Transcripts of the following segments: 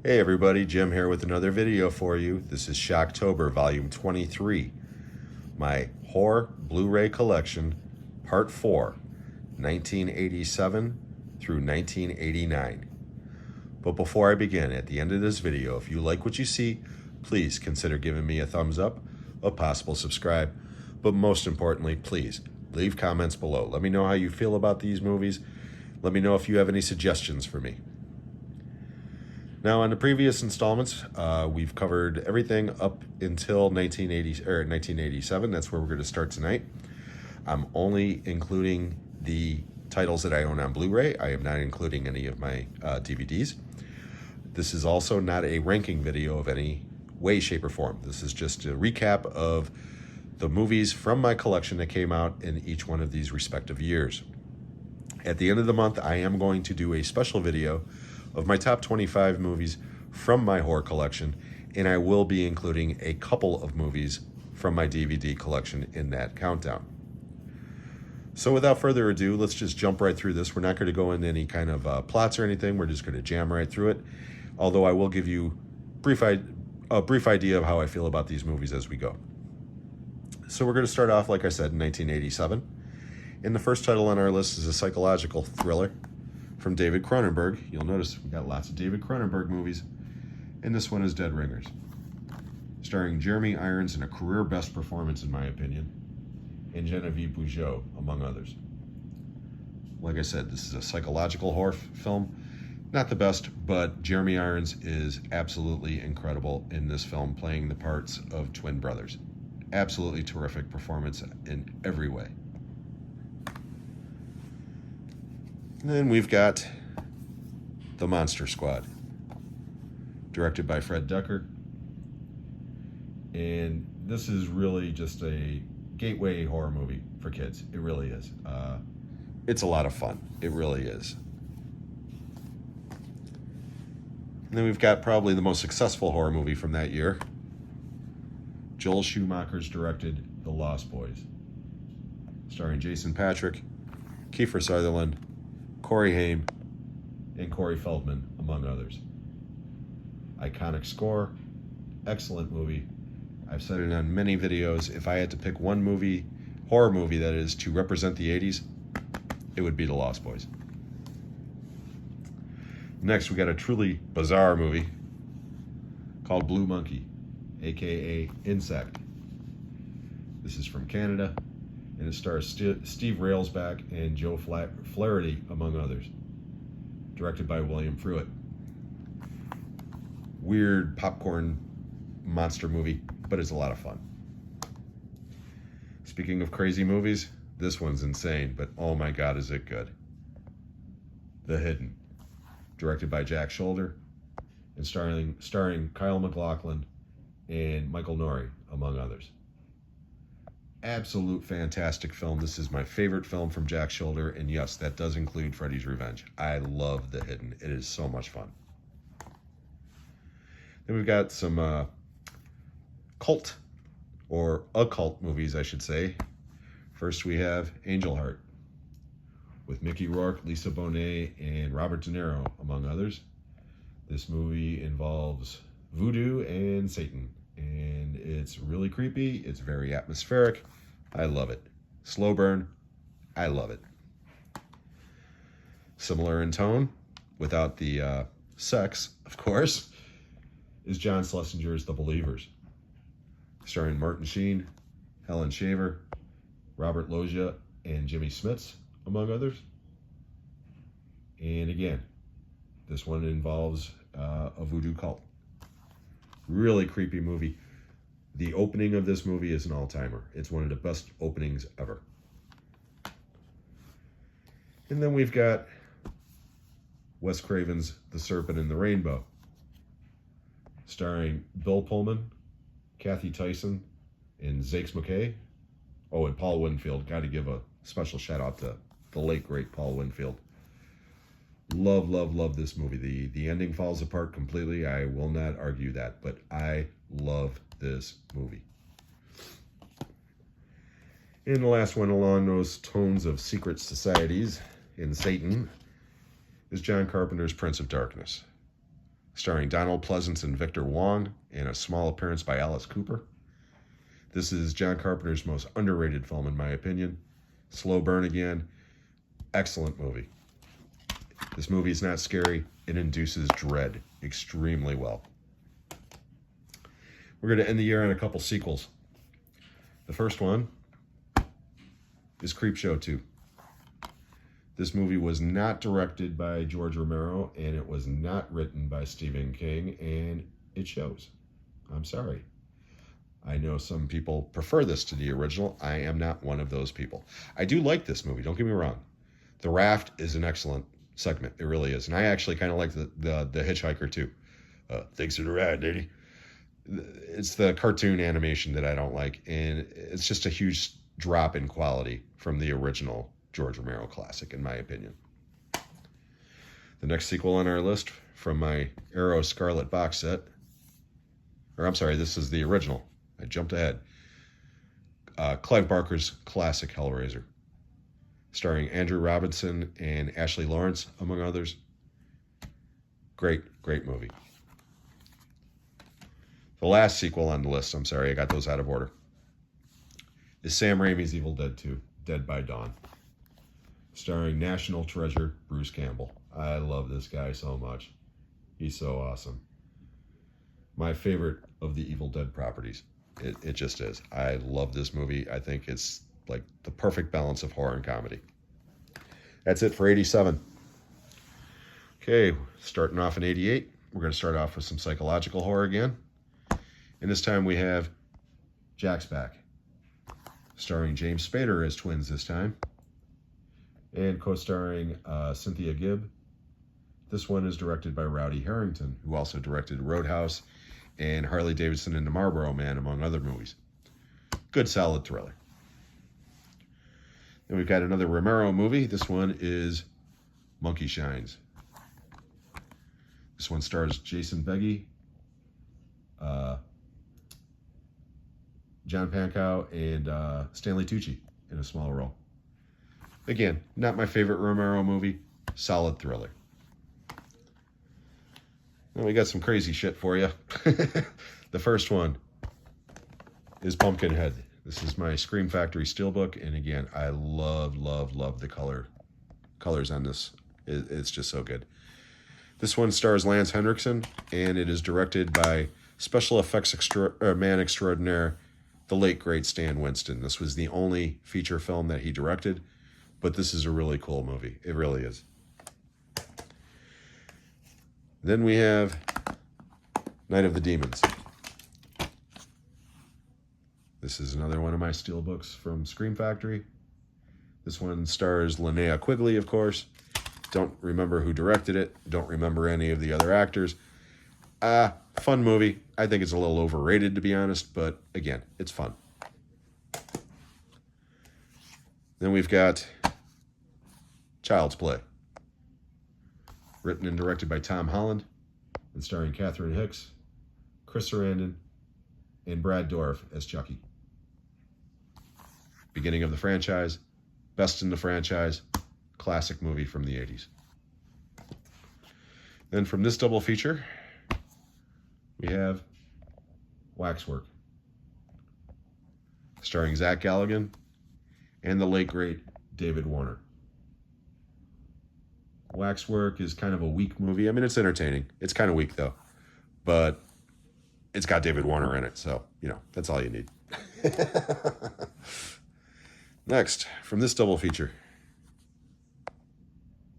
Hey everybody, Jim here with another video for you. This is Shocktober, Volume 23, my horror Blu-ray collection, Part 4, 1987 through 1989. But before I begin, at the end of this video, if you like what you see, please consider giving me a thumbs up, a possible subscribe, but most importantly, please leave comments below. Let me know how you feel about these movies. Let me know if you have any suggestions for me. Now, in the previous installments, we've covered everything up until 1987. That's where we're going to start tonight. I'm only including the titles that I own on Blu-ray. I am not including any of my DVDs. This is also not a ranking video of any way, shape, or form. This is just a recap of the movies from my collection that came out in each one of these respective years. At the end of the month, I am going to do a special video of my top 25 movies from my horror collection, and I will be including a couple of movies from my DVD collection in that countdown. So without further ado, let's just jump right through this. We're not going to go into any kind of plots or anything. We're just going to jam right through it, although I will give you a brief idea of how I feel about these movies as we go. So we're going to start off, like I said, in 1987. And the first title on our list is a psychological thriller from David Cronenberg. You'll notice we got lots of David Cronenberg movies, and this one is Dead Ringers, starring Jeremy Irons in a career best performance in my opinion, and Genevieve Bujold, among others. Like I said, this is a psychological horror film. Not the best, but Jeremy Irons is absolutely incredible in this film, playing the parts of twin brothers. Absolutely terrific performance in every way. And then we've got The Monster Squad, directed by Fred Decker. And this is really just a gateway horror movie for kids. It really is. It's a lot of fun. It really is. And then we've got probably the most successful horror movie from that year. Joel Schumacher's directed The Lost Boys, starring Jason Patric, Kiefer Sutherland, Corey Haim, and Corey Feldman, among others. Iconic score, excellent movie. I've said it on many videos. If I had to pick one movie, horror movie that is, to represent the 80s, it would be The Lost Boys. Next, we got a truly bizarre movie called Blue Monkey, aka Insect. This is from Canada, and it stars Steve Railsback and Joe Flaherty, among others. Directed by William Fruitt. Weird popcorn monster movie, but it's a lot of fun. Speaking of crazy movies, this one's insane, but oh my god, is it good. The Hidden, directed by Jack Shoulder, and starring Kyle MacLachlan and Michael Nouri, among others. Absolute fantastic film. This is my favorite film from Jack Shoulder, and yes, that does include Freddy's Revenge. I love The Hidden. It is so much fun. Then we've got some cult, or occult movies, I should say. First we have Angel Heart, with Mickey Rourke, Lisa Bonet, and Robert De Niro, among others. This movie involves voodoo and Satan, and it's really creepy. It's very atmospheric. I love it. Slow burn. I love it. Similar in tone, without the sex, of course, is John Schlesinger's The Believers, starring Martin Sheen, Helen Shaver, Robert Loggia, and Jimmy Smits, among others. And again, this one involves a voodoo cult. Really creepy movie. The opening of this movie is an all-timer. It's one of the best openings ever. And then we've got Wes Craven's The Serpent and the Rainbow, starring Bill Pullman, Kathy Tyson, and Zakes McKay. Oh, and Paul Winfield. Got to give a special shout out to the late, great Paul Winfield. Love, love, love this movie. The ending falls apart completely. I will not argue that, but I love this movie. And the last one along those tones of secret societies and Satan is John Carpenter's Prince of Darkness, starring Donald Pleasance and Victor Wong, and a small appearance by Alice Cooper. This is John Carpenter's most underrated film, in my opinion. Slow burn again. Excellent movie. This movie is not scary. It induces dread extremely well. We're going to end the year on a couple sequels. The first one is Creepshow 2. This movie was not directed by George Romero, and it was not written by Stephen King, and it shows. I'm sorry. I know some people prefer this to the original. I am not one of those people. I do like this movie, don't get me wrong. The Raft is an excellent segment. It really is. And I actually kind of like the Hitchhiker too. Thanks for the ride, lady. It's the cartoon animation that I don't like, and it's just a huge drop in quality from the original George Romero classic, in my opinion. The next sequel on our list from my Arrow Scarlet box set, or I'm sorry, this is the original. I jumped ahead. Clive Barker's classic Hellraiser, starring Andrew Robinson and Ashley Lawrence, among others. Great movie. The last sequel on the list, I'm sorry, I got those out of order, is Sam Raimi's Evil Dead 2, Dead by Dawn, starring national treasure Bruce Campbell. I love this guy so much. He's so awesome. My favorite of the Evil Dead properties. It just is. I love this movie. I think it's like the perfect balance of horror and comedy. That's it for 87. Okay, starting off in 88, we're going to start off with some psychological horror again. And this time we have Jack's Back, starring James Spader as twins this time, and co-starring Cynthia Gibb. This one is directed by Rowdy Harrington, who also directed Roadhouse and Harley Davidson and the Marlboro Man, among other movies. Good, solid thriller. Then we've got another Romero movie. This one is Monkey Shines. This one stars Jason Beghe, John Pankow, and Stanley Tucci in a small role. Again, not my favorite Romero movie. Solid thriller. Well, we got some crazy shit for you. The first one is Pumpkinhead. This is my Scream Factory Steelbook, and again, I love the colors on this. It's just so good. This one stars Lance Henriksen, and it is directed by special effects man extraordinaire, the late great Stan Winston. This was the only feature film that he directed, but this is a really cool movie. It really is. Then we have Night of the Demons. This is another one of my steelbooks from Scream Factory. This one stars Linnea Quigley, of course. Don't remember who directed it. Don't remember any of the other actors. Fun movie. I think it's a little overrated, to be honest, but again, it's fun. Then we've got Child's Play, written and directed by Tom Holland, and starring Catherine Hicks, Chris Sarandon, and Brad Dourif as Chucky. Beginning of the franchise, best in the franchise, classic movie from the 80s. Then from this double feature, we have Waxwork, starring Zach Galligan and the late great David Warner. Waxwork is kind of a weak movie. I mean, it's entertaining. It's kind of weak, though. But it's got David Warner in it, so, you know, that's all you need. Next, from this double feature,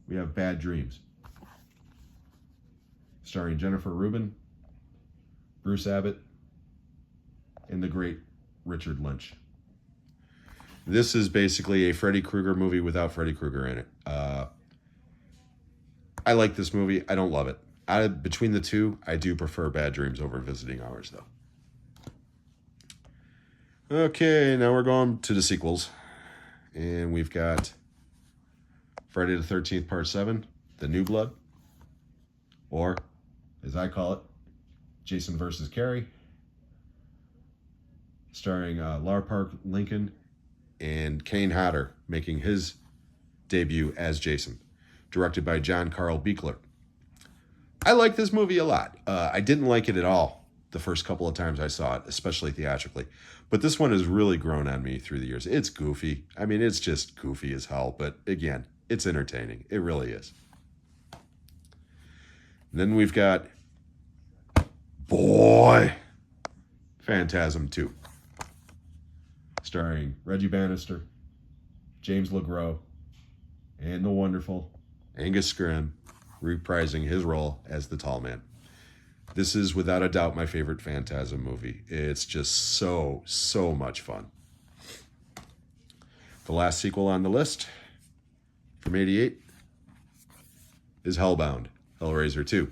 we have Bad Dreams, starring Jennifer Rubin, Bruce Abbott, and the great Richard Lynch. This is basically a Freddy Krueger movie without Freddy Krueger in it. I like this movie. I don't love it. Between the two, I do prefer Bad Dreams over Visiting Hours, though. Okay, now we're going to the sequels. And we've got Friday the 13th, Part 7, The New Blood. Or, as I call it, Jason vs. Carrie. Starring Lar Park Lincoln and Kane Hodder making his debut as Jason. Directed by John Carl Buechler. I like this movie a lot. I didn't like it at all the first couple of times I saw it, especially theatrically. But this one has really grown on me through the years. It's goofy. I mean, it's just goofy as hell. But again, it's entertaining. It really is. And then we've got, boy, Phantasm 2. Starring Reggie Bannister, James LeGros, and the wonderful Angus Scrimm, reprising his role as the Tall Man. This is without a doubt my favorite Phantasm movie. It's just so much fun. The last sequel on the list from '88 is Hellbound, Hellraiser 2.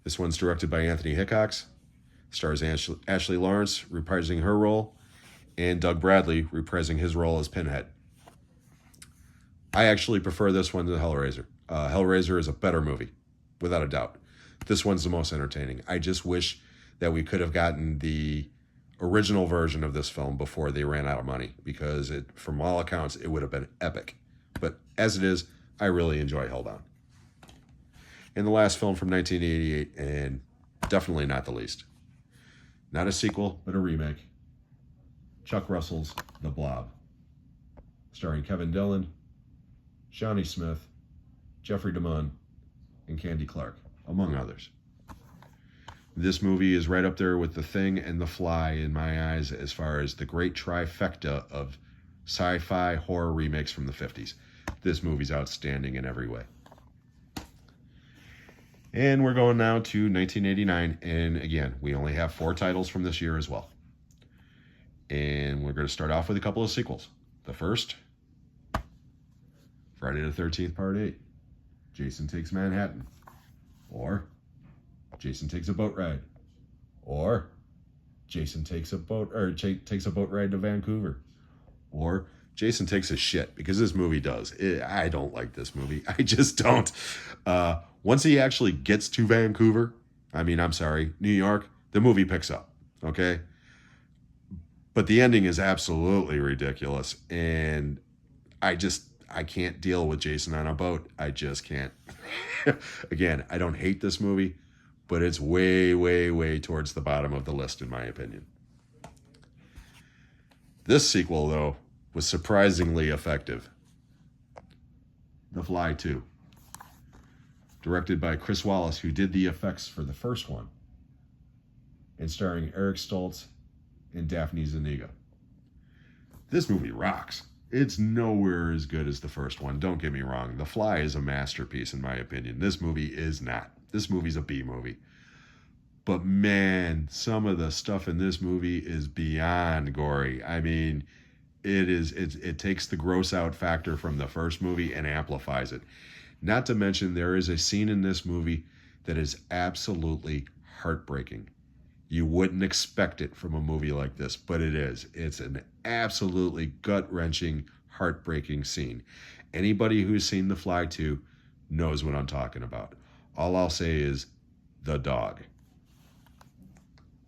This one's directed by Anthony Hickox, stars Ashley Lawrence reprising her role, and Doug Bradley reprising his role as Pinhead. I actually prefer this one to Hellraiser. Hellraiser is a better movie, without a doubt. This one's the most entertaining. I just wish that we could have gotten the original version of this film before they ran out of money, because from all accounts, it would have been epic. But as it is, I really enjoy Hellbound. And the last film from 1988, and definitely not the least. Not a sequel, but a remake. Chuck Russell's The Blob. Starring Kevin Dillon, Shawnee Smith, Jeffrey DeMunn, and Candy Clark, among others. This movie is right up there with The Thing and The Fly in my eyes as far as the great trifecta of sci-fi horror remakes from the 50s. This movie's outstanding in every way. And we're going now to 1989, and again, we only have 4 titles from this year as well. And we're going to start off with a couple of sequels. The first, Friday the 13th, Part 8, Jason Takes Manhattan, or Jason Takes a Boat Ride, or Jason takes a boat ride to Vancouver, or Jason Takes a Shit, because this movie does. I don't like this movie. I just don't. Once he actually gets to Vancouver, New York, the movie picks up, okay? But the ending is absolutely ridiculous, and I can't deal with Jason on a boat. I just can't. Again, I don't hate this movie, but it's way towards the bottom of the list, in my opinion. This sequel, though, was surprisingly effective. The Fly 2. Directed by Chris Wallace, who did the effects for the first one, and starring Eric Stoltz and Daphne Zuniga. This movie rocks. It's nowhere as good as the first one. Don't get me wrong. The Fly is a masterpiece, in my opinion. This movie is not. This movie's a B movie. But man, some of the stuff in this movie is beyond gory. I mean, it takes the gross out factor from the first movie and amplifies it. Not to mention, there is a scene in this movie that is absolutely heartbreaking. You wouldn't expect it from a movie like this, but it is. It's an absolutely gut-wrenching, heartbreaking scene. Anybody who's seen The Fly 2 knows what I'm talking about. All I'll say is the dog.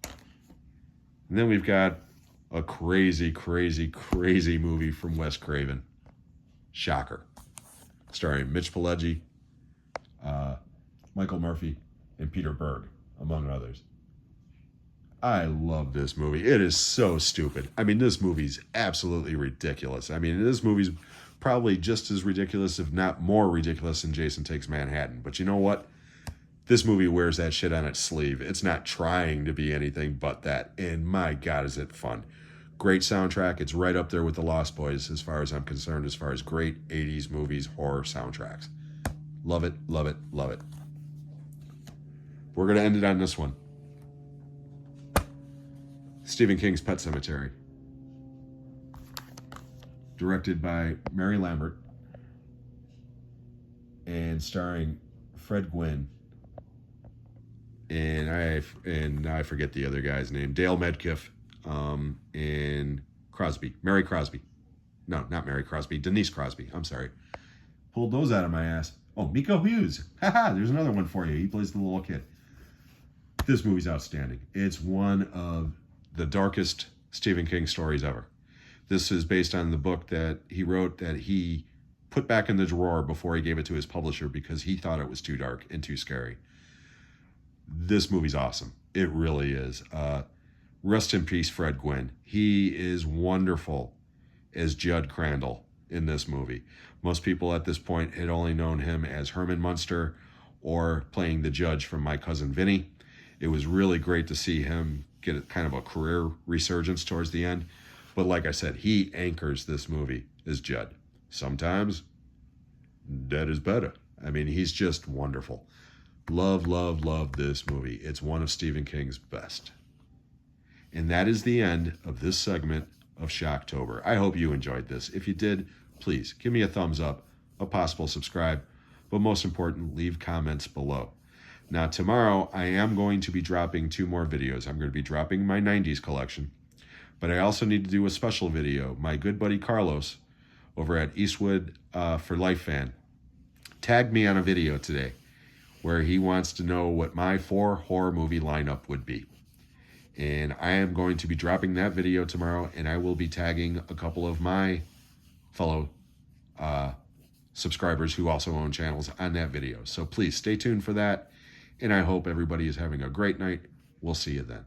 And then we've got a crazy movie from Wes Craven. Shocker. Starring Mitch Pileggi, Michael Murphy, and Peter Berg, among others. I love this movie. It is so stupid. This movie's absolutely ridiculous. This movie's probably just as ridiculous, if not more ridiculous, than Jason Takes Manhattan. But you know what? This movie wears that shit on its sleeve. It's not trying to be anything but that. And my God, is it fun. Great soundtrack. It's right up there with The Lost Boys as far as I'm concerned, as far as great 80s movies, horror soundtracks. Love it. We're going to end it on this one. Stephen King's Pet Sematary. Directed by Mary Lambert and starring Fred Gwynne. And I forget the other guy's name. Dale Medkiff. And Mary Crosby. No, not Mary Crosby. Denise Crosby. I'm sorry. Pulled those out of my ass. Oh, Miko Hughes. Haha, there's another one for you. He plays the little kid. This movie's outstanding. It's one of the darkest Stephen King stories ever. This is based on the book that he wrote that he put back in the drawer before he gave it to his publisher because he thought it was too dark and too scary. This movie's awesome. It really is. Rest in peace, Fred Gwynne. He is wonderful as Judd Crandall in this movie. Most people at this point had only known him as Herman Munster or playing the judge from My Cousin Vinny. It was really great to see him get kind of a career resurgence towards the end. But like I said, he anchors this movie as Judd. Sometimes dead is better. I mean, he's just wonderful. Love, love, love this movie. It's one of Stephen King's best. And that is the end of this segment of Shocktober. I hope you enjoyed this. If you did, please give me a thumbs up, a possible subscribe, but most important, leave comments below. Now, tomorrow, I am going to be dropping 2 more videos. I'm going to be dropping my 90s collection, but I also need to do a special video. My good buddy Carlos over at Eastwood for Life Fan tagged me on a video today where he wants to know what my 4 horror movie lineup would be. And I am going to be dropping that video tomorrow, and I will be tagging a couple of my fellow subscribers who also own channels on that video. So please stay tuned for that, and I hope everybody is having a great night. We'll see you then.